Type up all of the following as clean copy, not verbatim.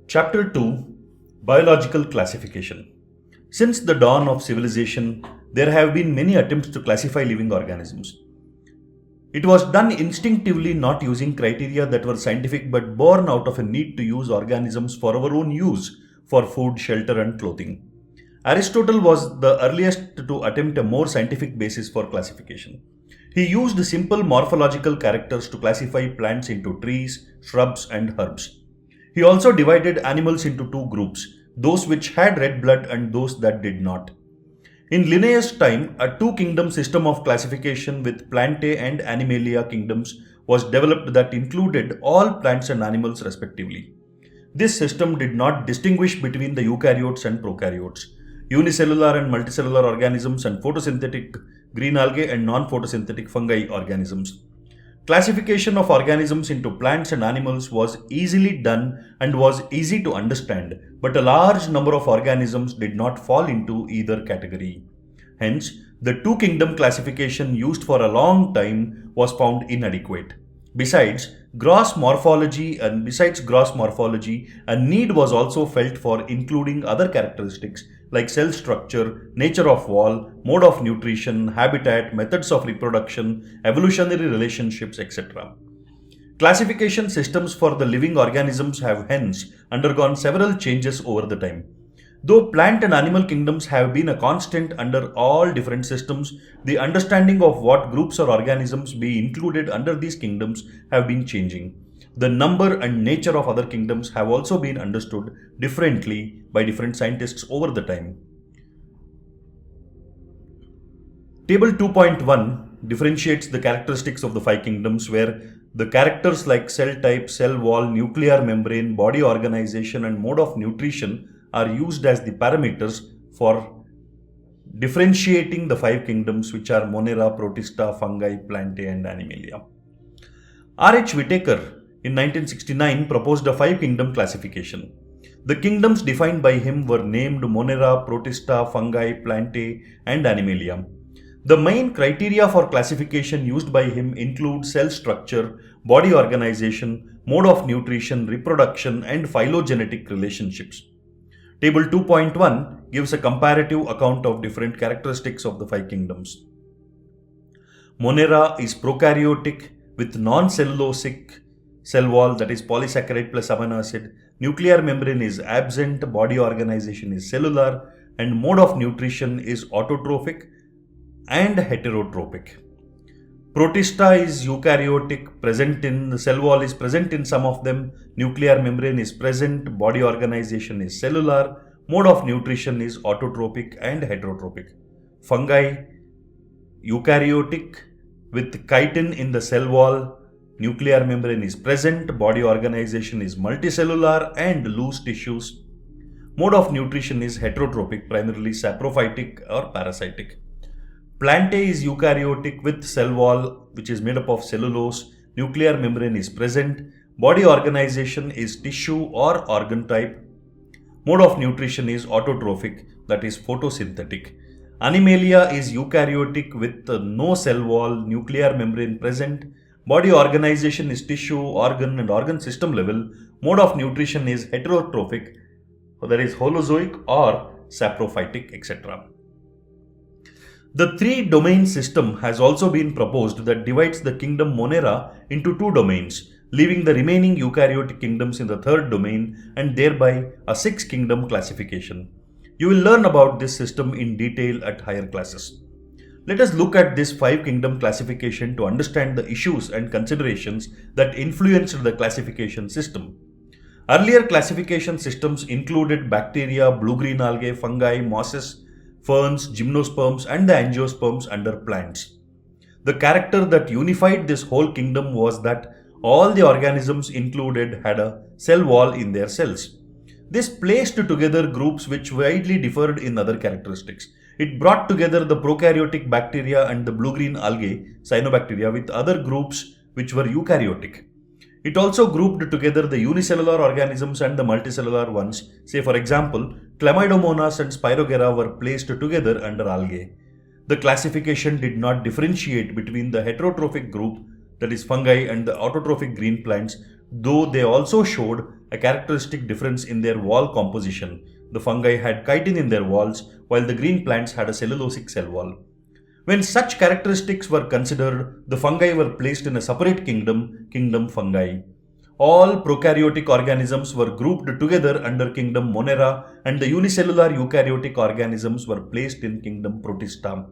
Chapter 2 Biological Classification. Since the dawn of civilization, there have been many attempts to classify living organisms. It was done instinctively, not using criteria that were scientific but born out of a need to use organisms for our own use for food, shelter, and clothing. Aristotle was the earliest to attempt a more scientific basis for classification. He used simple morphological characters to classify plants into trees, shrubs, and herbs. He also divided animals into two groups, those which had red blood and those that did not. In Linnaeus' time, a two-kingdom system of classification with Plantae and Animalia kingdoms was developed that included all plants and animals respectively. This system did not distinguish between the eukaryotes and prokaryotes, unicellular and multicellular organisms, and photosynthetic green algae and non-photosynthetic fungi organisms. Classification of organisms into plants and animals was easily done and was easy to understand, but a large number of organisms did not fall into either category. Hence, the two-kingdom classification used for a long time was found inadequate. Besides gross morphology, a need was also felt for including other characteristics like cell structure, nature of wall, mode of nutrition, habitat, methods of reproduction, evolutionary relationships, etc. Classification systems for the living organisms have hence undergone several changes over the time. Though plant and animal kingdoms have been a constant under all different systems, the understanding of what groups or organisms be included under these kingdoms have been changing. The number and nature of other kingdoms have also been understood differently by different scientists over the time. Table 2.1 differentiates the characteristics of the five kingdoms, where the characters like cell type, cell wall, nuclear membrane, body organization, and mode of nutrition are used as the parameters for differentiating the five kingdoms, which are Monera, Protista, Fungi, Plantae, and Animalia. R.H. Whittaker in 1969 proposed a five-kingdom classification. The kingdoms defined by him were named Monera, Protista, Fungi, Plantae, and Animalia. The main criteria for classification used by him include cell structure, body organization, mode of nutrition, reproduction, and phylogenetic relationships. Table 2.1 gives a comparative account of different characteristics of the five kingdoms. Monera is prokaryotic with non-cellulosic cell wall, that is polysaccharide plus amino acid. Nuclear membrane is absent, body organization is cellular, and mode of nutrition is autotrophic and heterotrophic. Protista is eukaryotic, present in the cell wall is present in some of them, nuclear membrane is present, body organization is cellular, mode of nutrition is autotrophic and heterotrophic. Fungi, eukaryotic with chitin in the cell wall, nuclear membrane is present, body organization is multicellular and loose tissues. Mode of nutrition is heterotrophic, primarily saprophytic or parasitic. Plantae is eukaryotic with cell wall which is made up of cellulose, nuclear membrane is present, body organization is tissue or organ type. Mode of nutrition is autotrophic, that is photosynthetic. Animalia is eukaryotic with no cell wall, nuclear membrane present, body organization is tissue, organ and organ system level. Mode of nutrition is heterotrophic, that is holozoic or saprophytic, etc. The three-domain system has also been proposed that divides the kingdom Monera into two domains, leaving the remaining eukaryotic kingdoms in the third domain and thereby a six-kingdom classification. You will learn about this system in detail at higher classes. Let us look at this five-kingdom classification to understand the issues and considerations that influenced the classification system. Earlier classification systems included bacteria, blue-green algae, fungi, mosses, ferns, gymnosperms, and the angiosperms under plants. The character that unified this whole kingdom was that all the organisms included had a cell wall in their cells. This placed together groups which widely differed in other characteristics. It brought together the prokaryotic bacteria and the blue-green algae, cyanobacteria, with other groups which were eukaryotic. It also grouped together the unicellular organisms and the multicellular ones. Say for example, Chlamydomonas and Spirogera were placed together under algae. The classification did not differentiate between the heterotrophic group, that is fungi, and the autotrophic green plants, though they also showed a characteristic difference in their wall composition. The fungi had chitin in their walls, while the green plants had a cellulosic cell wall. When such characteristics were considered, the fungi were placed in a separate kingdom, kingdom fungi. All prokaryotic organisms were grouped together under kingdom Monera, and the unicellular eukaryotic organisms were placed in kingdom Protista.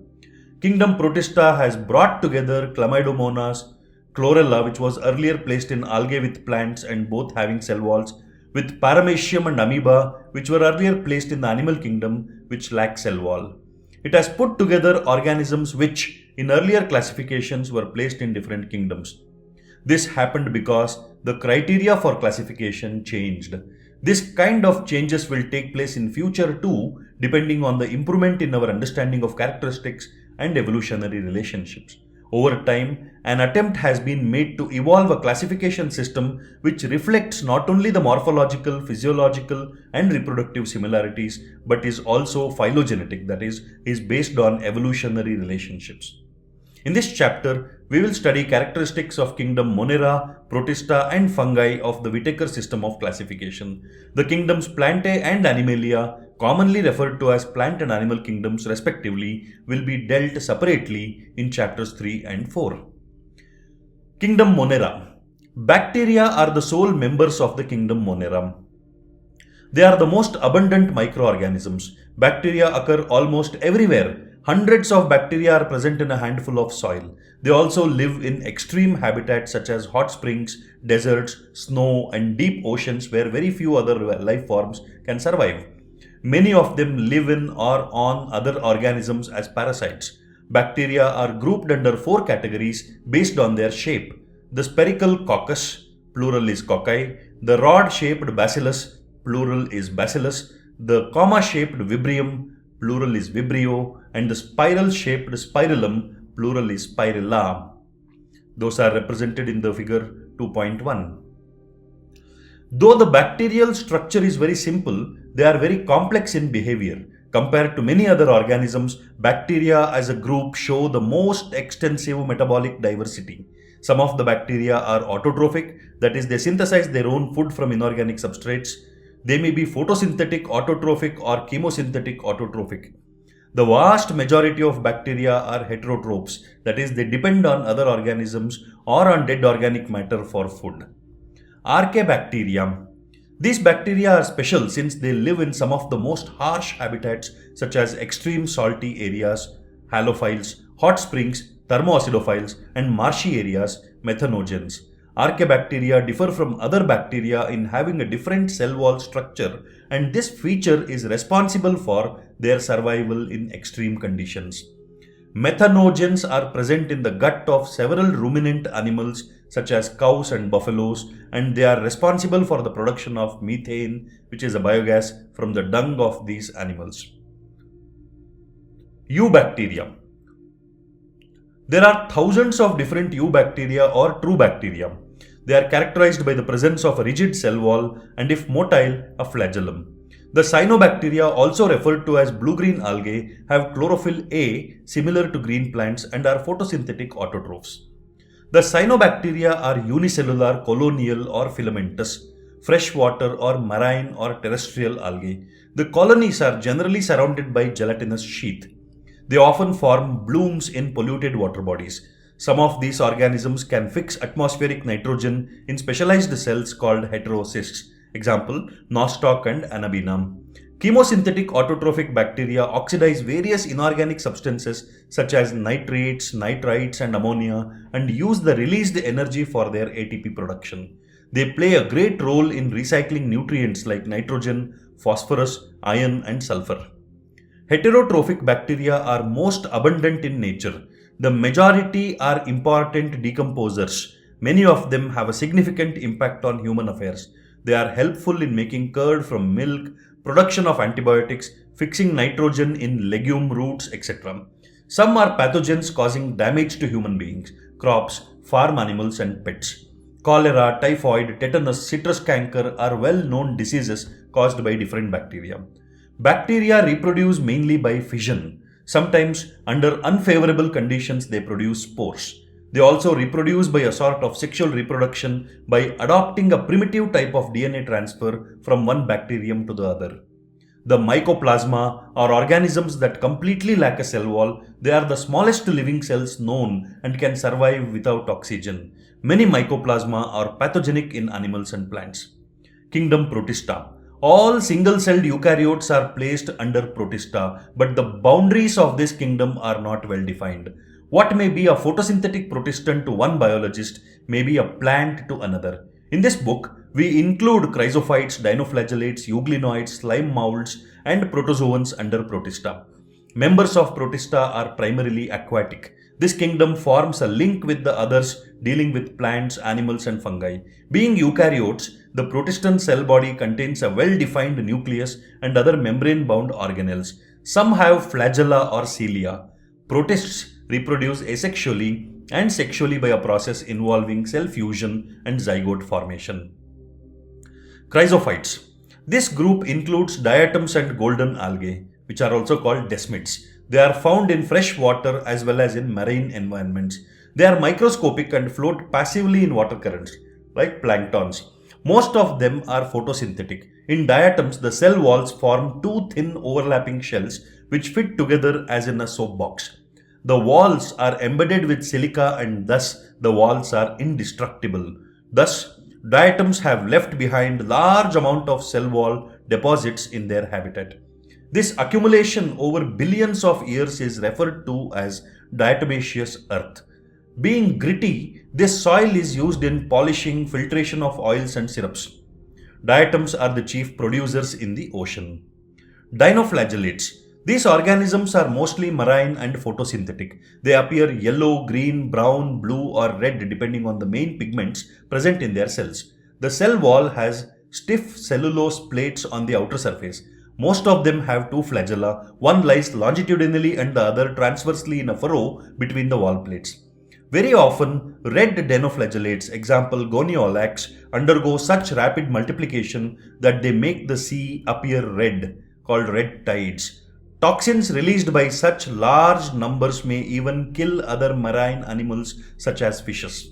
Kingdom Protista has brought together Chlamydomonas, Chlorella, which was earlier placed in algae with plants and both having cell walls, with Paramecium and Amoeba, which were earlier placed in the animal kingdom, which lack cell wall. It has put together organisms which, in earlier classifications, were placed in different kingdoms. This happened because the criteria for classification changed. This kind of changes will take place in future too, depending on the improvement in our understanding of characteristics and evolutionary relationships. Over time, an attempt has been made to evolve a classification system which reflects not only the morphological, physiological, and reproductive similarities, but is also phylogenetic, that is based on evolutionary relationships. In this chapter, we will study characteristics of kingdom Monera, Protista, and fungi of the Whittaker system of classification. The kingdoms Plantae and Animalia, commonly referred to as plant and animal kingdoms respectively, will be dealt separately in chapters 3 and 4. Kingdom Monera. Bacteria are the sole members of the kingdom Monera. They are the most abundant microorganisms. Bacteria occur almost everywhere. Hundreds of bacteria are present in a handful of soil. They also live in extreme habitats such as hot springs, deserts, snow, and deep oceans where very few other life forms can survive. Many of them live in or on other organisms as parasites. Bacteria are grouped under 4 categories based on their shape. The spherical coccus, plural is cocci, the rod-shaped bacillus, plural is bacillus, the comma-shaped vibrium, plural is vibrio, and the spiral-shaped spirillum, plural is spirilla. Those are represented in the figure 2.1. Though the bacterial structure is very simple, they are very complex in behavior. Compared to many other organisms, bacteria as a group show the most extensive metabolic diversity. Some of the bacteria are autotrophic, that is, they synthesize their own food from inorganic substrates. They may be photosynthetic autotrophic or chemosynthetic autotrophic. The vast majority of bacteria are heterotrophs, that is, they depend on other organisms or on dead organic matter for food. Archaebacteria. These bacteria are special since they live in some of the most harsh habitats such as extreme salty areas, halophiles, hot springs, thermoacidophiles, and marshy areas, methanogens. Archaebacteria differ from other bacteria in having a different cell wall structure, and this feature is responsible for their survival in extreme conditions. Methanogens are present in the gut of several ruminant animals such as cows and buffaloes, and they are responsible for the production of methane, which is a biogas from the dung of these animals. Eubacteria. There are thousands of different eubacteria or true bacteria. They are characterized by the presence of a rigid cell wall and, if motile, a flagellum. The cyanobacteria, also referred to as blue-green algae, have chlorophyll A similar to green plants and are photosynthetic autotrophs. The cyanobacteria are unicellular, colonial or filamentous, freshwater or marine or terrestrial algae. The colonies are generally surrounded by gelatinous sheath. They often form blooms in polluted water bodies. Some of these organisms can fix atmospheric nitrogen in specialized cells called heterocysts. Example, nostoc and anabaena. Chemosynthetic autotrophic bacteria oxidize various inorganic substances such as nitrates, nitrites, and ammonia and use the released energy for their ATP production. They play a great role in recycling nutrients like nitrogen, phosphorus, iron, and sulfur. Heterotrophic bacteria are most abundant in nature. The majority are important decomposers. Many of them have a significant impact on human affairs. They are helpful in making curd from milk, production of antibiotics, fixing nitrogen in legume roots, etc. Some are pathogens causing damage to human beings, crops, farm animals, and pets. Cholera, typhoid, tetanus, citrus canker are well-known diseases caused by different bacteria. Bacteria reproduce mainly by fission. Sometimes, under unfavorable conditions, they produce spores. They also reproduce by a sort of sexual reproduction by adopting a primitive type of DNA transfer from one bacterium to the other. The mycoplasma are organisms that completely lack a cell wall. They are the smallest living cells known and can survive without oxygen. Many mycoplasma are pathogenic in animals and plants. Kingdom Protista. All single-celled eukaryotes are placed under Protista, but the boundaries of this kingdom are not well defined. What may be a photosynthetic protestant to one biologist may be a plant to another. In this book, we include chrysophytes, dinoflagellates, euglenoids, slime molds, and protozoans under Protista. Members of Protista are primarily aquatic. This kingdom forms a link with the others dealing with plants, animals, and fungi. Being eukaryotes, the protestant cell body contains a well-defined nucleus and other membrane-bound organelles. Some have flagella or cilia. Protists reproduce asexually and sexually by a process involving cell fusion and zygote formation. Chrysophytes. This group includes diatoms and golden algae, which are also called desmids. They are found in fresh water as well as in marine environments. They are microscopic and float passively in water currents, like planktons. Most of them are photosynthetic. In diatoms, the cell walls form two thin overlapping shells which fit together as in a soap box. The walls are embedded with silica and thus the walls are indestructible. Thus, diatoms have left behind large amount of cell wall deposits in their habitat. This accumulation over billions of years is referred to as diatomaceous earth. Being gritty, this soil is used in polishing, filtration of oils and syrups. Diatoms are the chief producers in the ocean. Dinoflagellates. These organisms are mostly marine and photosynthetic. They appear yellow, green, brown, blue or red depending on the main pigments present in their cells. The cell wall has stiff cellulose plates on the outer surface. Most of them have two flagella. One lies longitudinally and the other transversely in a furrow between the wall plates. Very often, red dinoflagellates, example goniolacs, undergo such rapid multiplication that they make the sea appear red, called red tides. Toxins released by such large numbers may even kill other marine animals such as fishes.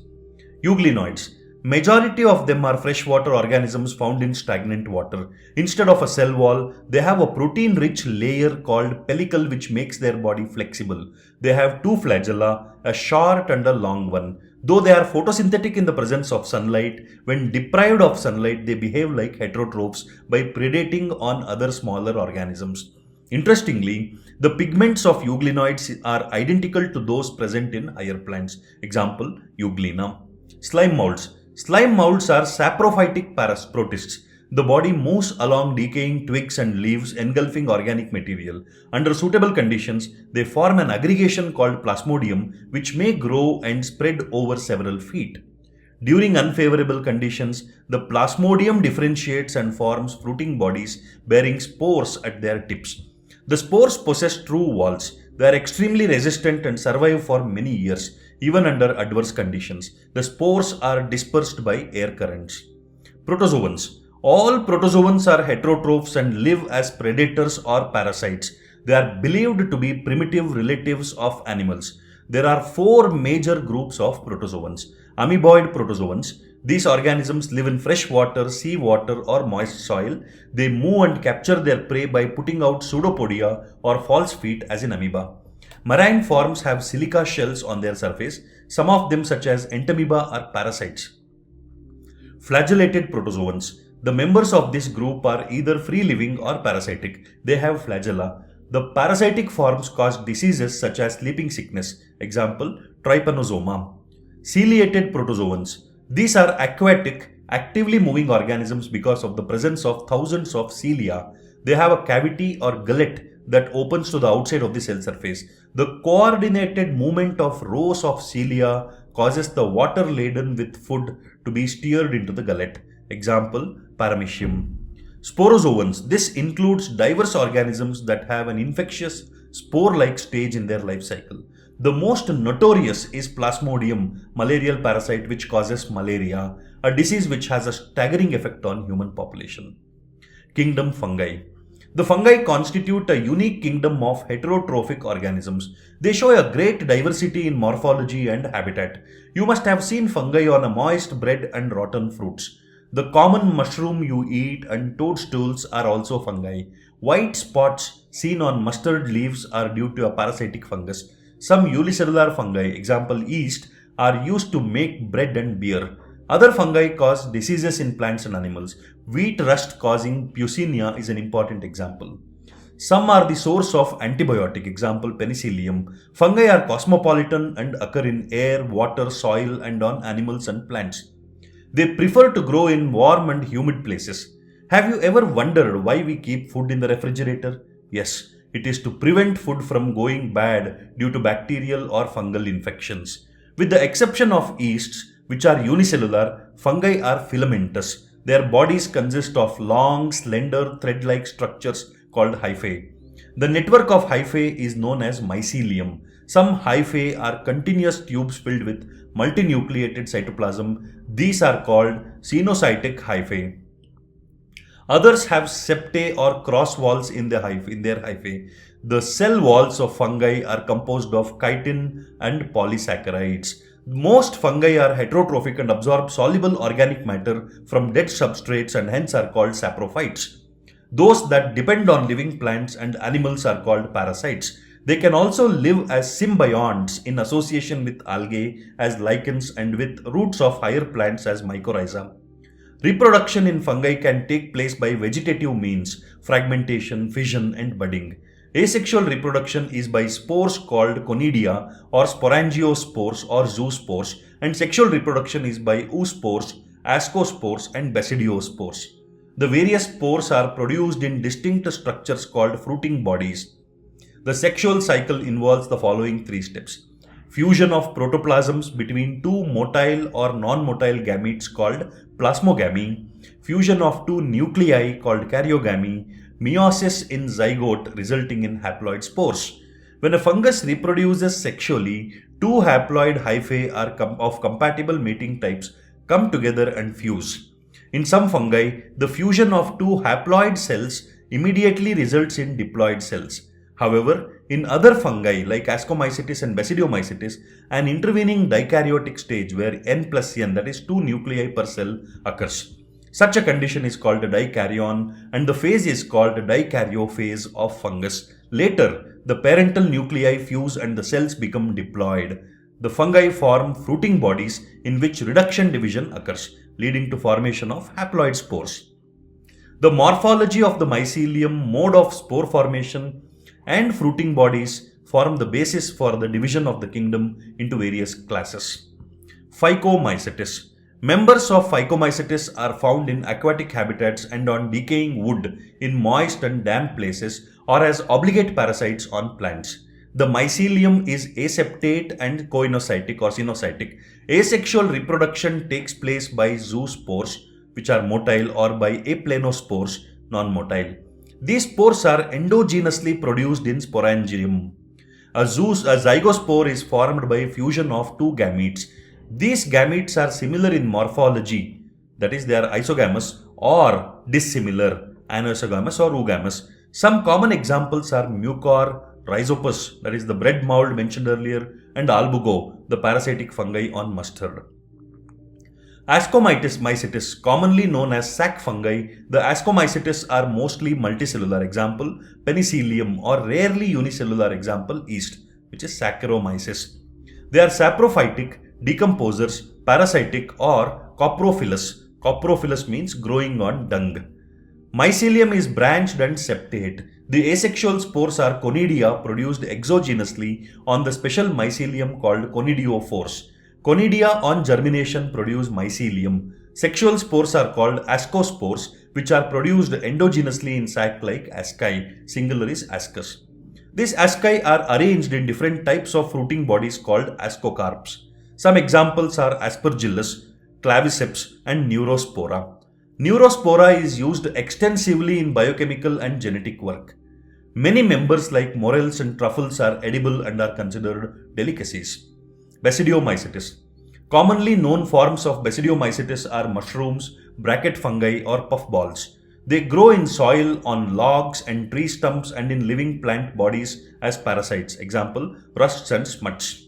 Euglenoids. Majority of them are freshwater organisms found in stagnant water. Instead of a cell wall, they have a protein-rich layer called pellicle which makes their body flexible. They have two flagella, a short and a long one. Though they are photosynthetic in the presence of sunlight, when deprived of sunlight, they behave like heterotrophs by predating on other smaller organisms. Interestingly, the pigments of euglenoids are identical to those present in higher plants. Example, euglena. Slime molds. Slime molds are saprophytic protists. The body moves along decaying twigs and leaves engulfing organic material. Under suitable conditions, they form an aggregation called plasmodium which may grow and spread over several feet. During unfavorable conditions, the plasmodium differentiates and forms fruiting bodies bearing spores at their tips. The spores possess true walls. They are extremely resistant and survive for many years, even under adverse conditions. The spores are dispersed by air currents. Protozoans. All protozoans are heterotrophs and live as predators or parasites. They are believed to be primitive relatives of animals. There are four major groups of protozoans. Amoeboid protozoans. These organisms live in fresh water, sea water or moist soil. They move and capture their prey by putting out pseudopodia or false feet as in amoeba. Marine forms have silica shells on their surface. Some of them such as entamoeba are parasites. Flagellated protozoans. The members of this group are either free-living or parasitic. They have flagella. The parasitic forms cause diseases such as sleeping sickness. Example, trypanosoma. Ciliated protozoans. These are aquatic, actively moving organisms because of the presence of thousands of cilia. They have a cavity or gullet that opens to the outside of the cell surface. The coordinated movement of rows of cilia causes the water laden with food to be steered into the gullet. Example, paramecium. Sporozoans. This includes diverse organisms that have an infectious spore-like stage in their life cycle. The most notorious is Plasmodium, malarial parasite which causes malaria, a disease which has a staggering effect on human population. Kingdom fungi. The fungi constitute a unique kingdom of heterotrophic organisms. They show a great diversity in morphology and habitat. You must have seen fungi on a moist bread and rotten fruits. The common mushroom you eat and toadstools are also fungi. White spots seen on mustard leaves are due to a parasitic fungus. Some unicellular fungi, example yeast, are used to make bread and beer. Other fungi cause diseases in plants and animals. Wheat rust causing Puccinia is an important example. Some are the source of antibiotic, example penicillium. Fungi are cosmopolitan and occur in air, water, soil, and on animals and plants. They prefer to grow in warm and humid places. Have you ever wondered why we keep food in the refrigerator? Yes, it is to prevent food from going bad due to bacterial or fungal infections. With the exception of yeasts, which are unicellular, fungi are filamentous. Their bodies consist of long, slender, thread-like structures called hyphae. The network of hyphae is known as mycelium. Some hyphae are continuous tubes filled with multinucleated cytoplasm. These are called cenocytic hyphae. Others have septae or cross walls in their hyphae. The cell walls of fungi are composed of chitin and polysaccharides. Most fungi are heterotrophic and absorb soluble organic matter from dead substrates and hence are called saprophytes. Those that depend on living plants and animals are called parasites. They can also live as symbionts in association with algae as lichens and with roots of higher plants as mycorrhiza. Reproduction in fungi can take place by vegetative means, fragmentation, fission, and budding. Asexual reproduction is by spores called conidia or sporangiospores or zoospores, and sexual reproduction is by oospores, ascospores, and basidiospores. The various spores are produced in distinct structures called fruiting bodies. The sexual cycle involves the following three steps. Fusion of protoplasms between two motile or non-motile gametes called plasmogamy, fusion of two nuclei called karyogamy, meiosis in zygote resulting in haploid spores. When a fungus reproduces sexually, two haploid hyphae of compatible mating types come together and fuse. In some fungi, the fusion of two haploid cells immediately results in diploid cells. However, in other fungi like Ascomycetes and Basidiomycetes, an intervening dikaryotic stage where n plus n, that is 2 nuclei per cell, occurs. Such a condition is called a dikaryon and the phase is called dikaryophase of fungus. Later, the parental nuclei fuse and the cells become diploid. The fungi form fruiting bodies in which reduction division occurs, leading to formation of haploid spores. The morphology of the mycelium, mode of spore formation, and fruiting bodies form the basis for the division of the kingdom into various classes. Phycomycetes. Members of Phycomycetes are found in aquatic habitats and on decaying wood in moist and damp places or as obligate parasites on plants. The mycelium is aseptate and coenocytic or cenocytic. Asexual reproduction takes place by zoospores, which are motile, or by aplanospores, non-motile. These spores are endogenously produced in sporangium. A zygospore is formed by fusion of two gametes. These gametes are similar in morphology, that is, they are isogamous, or dissimilar, anisogamous or oogamous. Some common examples are mucor, rhizopus, that is the bread mold mentioned earlier, and albugo, the parasitic fungi on mustard. Ascomycetes, commonly known as sac fungi, the Ascomycetes are mostly multicellular, example penicillium, or rarely unicellular, example yeast, which is Saccharomyces. They are saprophytic, decomposers, parasitic, or coprophilous. Coprophilous means growing on dung. Mycelium is branched and septate. The asexual spores are conidia produced exogenously on the special mycelium called conidiophores. Conidia on germination produce mycelium. Sexual spores are called ascospores, which are produced endogenously in sac like asci. Singular is ascus. These asci are arranged in different types of fruiting bodies called ascocarps. Some examples are aspergillus, claviceps, and neurospora. Neurospora is used extensively in biochemical and genetic work. Many members like morels and truffles are edible and are considered delicacies. Basidiomycetes. Commonly known forms of Basidiomycetes are mushrooms, bracket fungi, or puffballs. They grow in soil, on logs and tree stumps, and in living plant bodies as parasites. Example, rusts and smuts.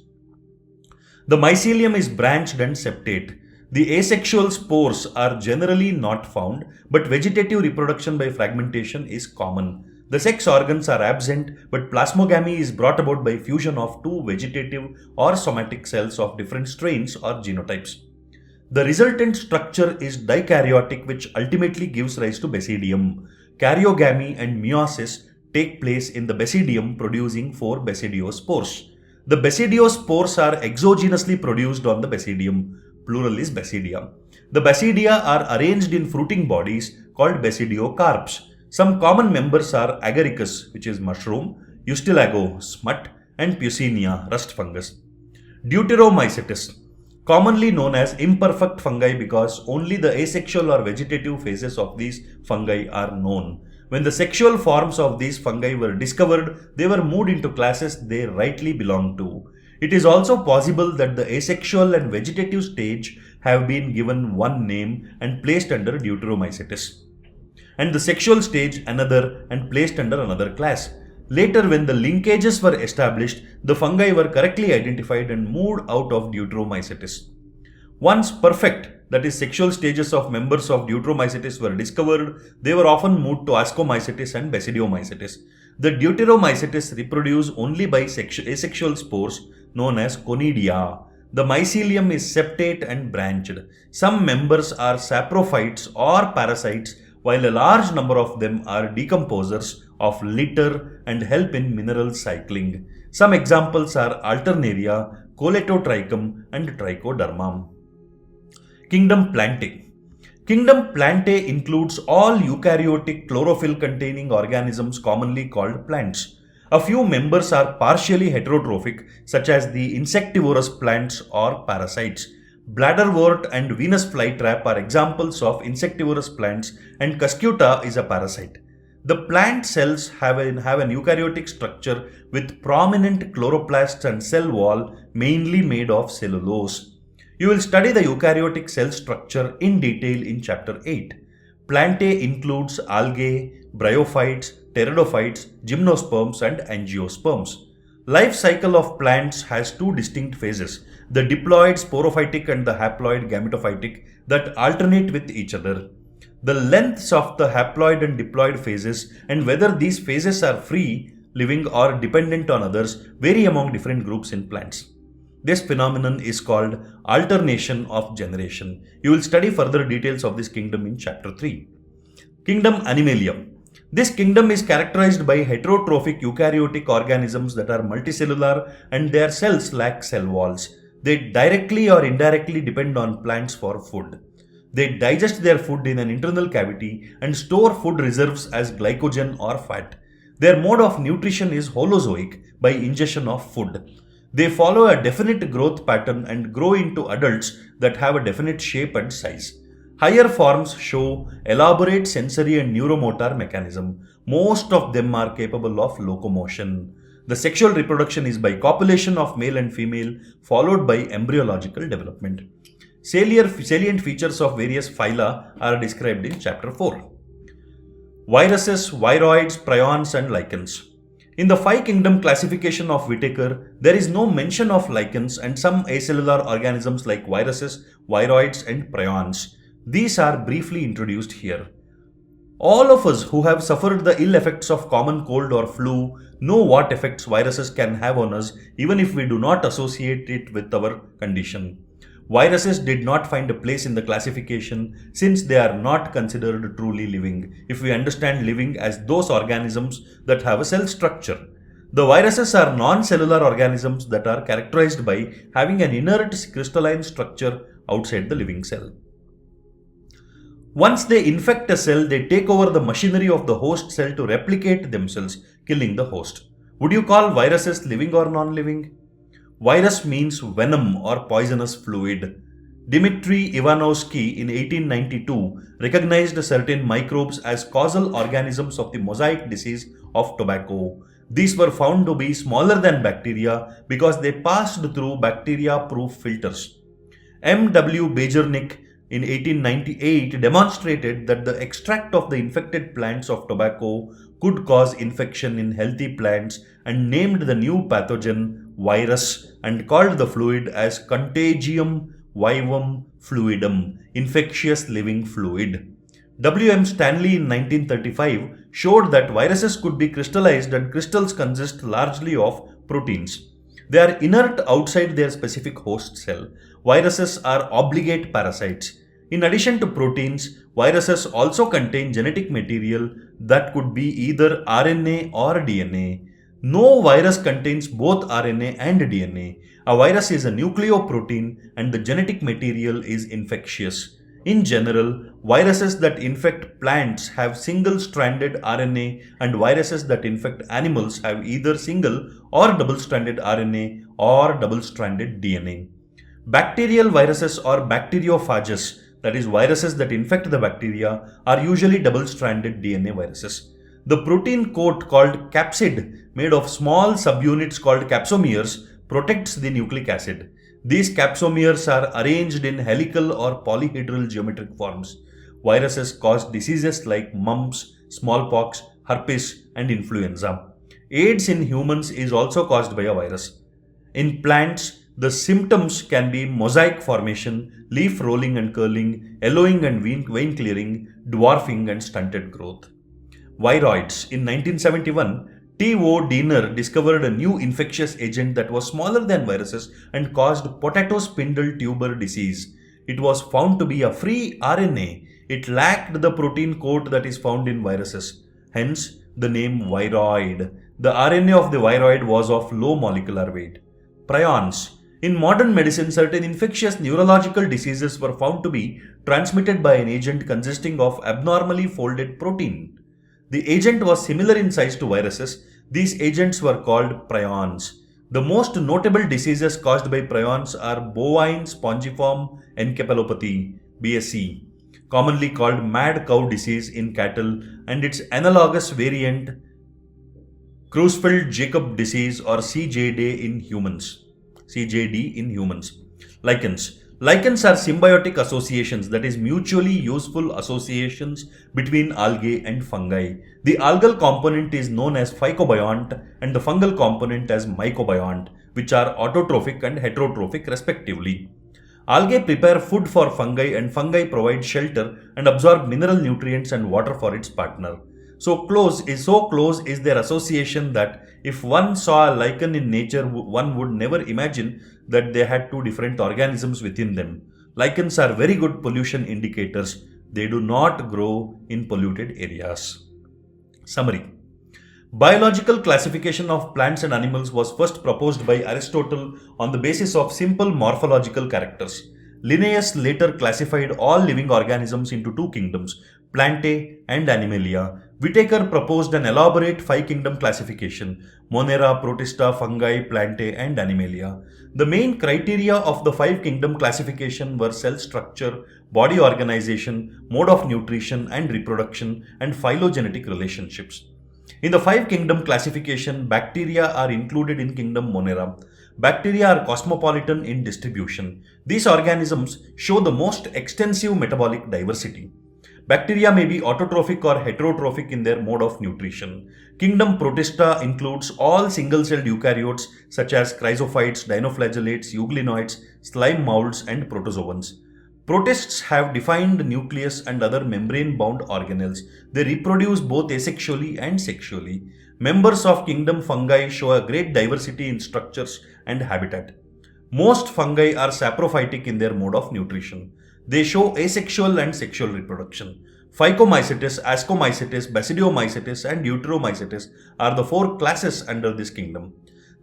The mycelium is branched and septate. The asexual spores are generally not found, but vegetative reproduction by fragmentation is common. The sex organs are absent, but plasmogamy is brought about by fusion of two vegetative or somatic cells of different strains or genotypes. The resultant structure is dikaryotic, which ultimately gives rise to basidium. Karyogamy and meiosis take place in the basidium, producing 4 basidiospores. The basidiospores are exogenously produced on the basidium. Plural is basidia. The basidia are arranged in fruiting bodies called basidiocarps. Some common members are agaricus, which is mushroom, eustylago, smut, and Puccinia, rust fungus. Deuteromycetes, commonly known as imperfect fungi because only the asexual or vegetative phases of these fungi are known. When the sexual forms of these fungi were discovered, they were moved into classes they rightly belong to. It is also possible that the asexual and vegetative stage have been given one name and placed under Deuteromycetes, and the sexual stage another and placed under another class. Later, when the linkages were established, the fungi were correctly identified and moved out of Deuteromycetes. Once perfect, that is, sexual stages of members of Deuteromycetes were discovered, they were often moved to Ascomycetes and Basidiomycetes. The Deuteromycetes reproduce only by asexual spores known as conidia. The mycelium is septate and branched. Some members are saprophytes or parasites, while a large number of them are decomposers of litter and help in mineral cycling. Some examples are Alternaria, Coletotrichum, and Trichoderma. Kingdom Plantae. Kingdom Plantae includes all eukaryotic chlorophyll-containing organisms commonly called plants. A few members are partially heterotrophic, such as the insectivorous plants or parasites. Bladderwort and Venus flytrap are examples of insectivorous plants, and Cuscuta is a parasite. The plant cells have an eukaryotic structure with prominent chloroplasts and cell wall mainly made of cellulose. You will study the eukaryotic cell structure in detail in chapter 8. Plantae includes algae, bryophytes, pteridophytes, gymnosperms, and angiosperms. Life cycle of plants has two distinct phases, the diploid sporophytic and the haploid gametophytic, that alternate with each other. The lengths of the haploid and diploid phases and whether these phases are free living or dependent on others vary among different groups in plants. This phenomenon is called alternation of generation. You will study further details of this kingdom in chapter 3. Kingdom Animalia. This kingdom is characterized by heterotrophic eukaryotic organisms that are multicellular and their cells lack cell walls. They directly or indirectly depend on plants for food. They digest their food in an internal cavity and store food reserves as glycogen or fat. Their mode of nutrition is holozoic by ingestion of food. They follow a definite growth pattern and grow into adults that have a definite shape and size. Higher forms show elaborate sensory and neuromotor mechanism. Most of them are capable of locomotion. The sexual reproduction is by copulation of male and female, followed by embryological development. Salient features of various phyla are described in chapter 4. Viruses, viroids, prions, and lichens. In the 5-kingdom classification of Whittaker, there is no mention of lichens and some acellular organisms like viruses, viroids, and prions. These are briefly introduced here. All of us who have suffered the ill effects of common cold or flu know what effects viruses can have on us even if we do not associate it with our condition. Viruses did not find a place in the classification since they are not considered truly living, if we understand living as those organisms that have a cell structure. The viruses are non-cellular organisms that are characterized by having an inert crystalline structure outside the living cell. Once they infect a cell, they take over the machinery of the host cell to replicate themselves, killing the host. Would you call viruses living or non-living? Virus means venom or poisonous fluid. Dmitry Ivanovsky in 1892 recognized certain microbes as causal organisms of the mosaic disease of tobacco. These were found to be smaller than bacteria because they passed through bacteria-proof filters. M.W. Bejernik in 1898 demonstrated that the extract of the infected plants of tobacco could cause infection in healthy plants and named the new pathogen virus and called the fluid as Contagium vivum fluidum, infectious living fluid. W.M. Stanley in 1935 showed that viruses could be crystallized and crystals consist largely of proteins. They are inert outside their specific host cell. Viruses are obligate parasites. In addition to proteins, viruses also contain genetic material that could be either RNA or DNA. No virus contains both RNA and DNA. A virus is a nucleoprotein and the genetic material is infectious. In general, viruses that infect plants have single-stranded RNA and viruses that infect animals have either single or double-stranded RNA or double-stranded DNA. Bacterial viruses or bacteriophages, that is viruses that infect the bacteria, are usually double-stranded DNA viruses. The protein coat called capsid, made of small subunits called capsomeres, protects the nucleic acid. These capsomeres are arranged in helical or polyhedral geometric forms. Viruses cause diseases like mumps, smallpox, herpes, and influenza. AIDS in humans is also caused by a virus. In plants, the symptoms can be mosaic formation, leaf rolling and curling, yellowing and vein clearing, dwarfing, and stunted growth. Viroids. In 1971, T.O. Diener discovered a new infectious agent that was smaller than viruses and caused potato spindle tuber disease. It was found to be a free RNA. It lacked the protein coat that is found in viruses. Hence, the name viroid. The RNA of the viroid was of low molecular weight. Prions. In modern medicine, certain infectious neurological diseases were found to be transmitted by an agent consisting of abnormally folded protein. The agent was similar in size to viruses. These agents were called prions. The most notable diseases caused by prions are bovine spongiform encephalopathy, BSE, commonly called mad cow disease in cattle, and its analogous variant Creutzfeldt-Jakob disease or CJD in humans. Lichens. Lichens are symbiotic associations, that is mutually useful associations between algae and fungi. The algal component is known as phycobiont and the fungal component as mycobiont, which are autotrophic and heterotrophic respectively. Algae prepare food for fungi and fungi provide shelter and absorb mineral nutrients and water for its partner. So close is their association that if one saw a lichen in nature, one would never imagine that they had two different organisms within them. Lichens are very good pollution indicators. They do not grow in polluted areas. Summary. Biological classification of plants and animals was first proposed by Aristotle on the basis of simple morphological characters. Linnaeus later classified all living organisms into two kingdoms, Plantae and Animalia. Whitaker proposed an elaborate five-kingdom classification, Monera, Protista, Fungi, Plantae, and Animalia. The main criteria of the five-kingdom classification were cell structure, body organization, mode of nutrition and reproduction, and phylogenetic relationships. In the five-kingdom classification, bacteria are included in kingdom Monera. Bacteria are cosmopolitan in distribution. These organisms show the most extensive metabolic diversity. Bacteria may be autotrophic or heterotrophic in their mode of nutrition. Kingdom Protista includes all single-celled eukaryotes such as chrysophytes, dinoflagellates, euglenoids, slime molds, and protozoans. Protists have defined nucleus and other membrane-bound organelles. They reproduce both asexually and sexually. Members of kingdom fungi show a great diversity in structures and habitat. Most fungi are saprophytic in their mode of nutrition. They show asexual and sexual reproduction. Phycomycetes, Ascomycetes, Basidiomycetes, and Deuteromycetes are the four classes under this kingdom.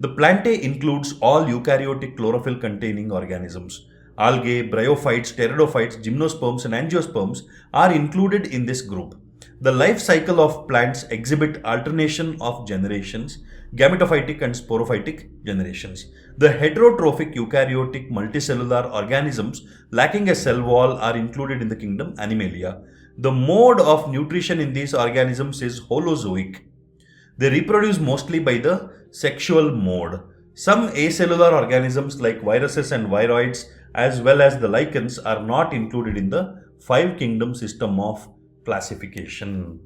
The Plantae includes all eukaryotic chlorophyll-containing organisms. Algae, bryophytes, pteridophytes, gymnosperms, and angiosperms are included in this group. The life cycle of plants exhibit alternation of generations, gametophytic and sporophytic generations. The heterotrophic eukaryotic multicellular organisms lacking a cell wall are included in the kingdom Animalia. The mode of nutrition in these organisms is holozoic. They reproduce mostly by the sexual mode. Some acellular organisms like viruses and viroids as well as the lichens are not included in the five kingdom system of classification.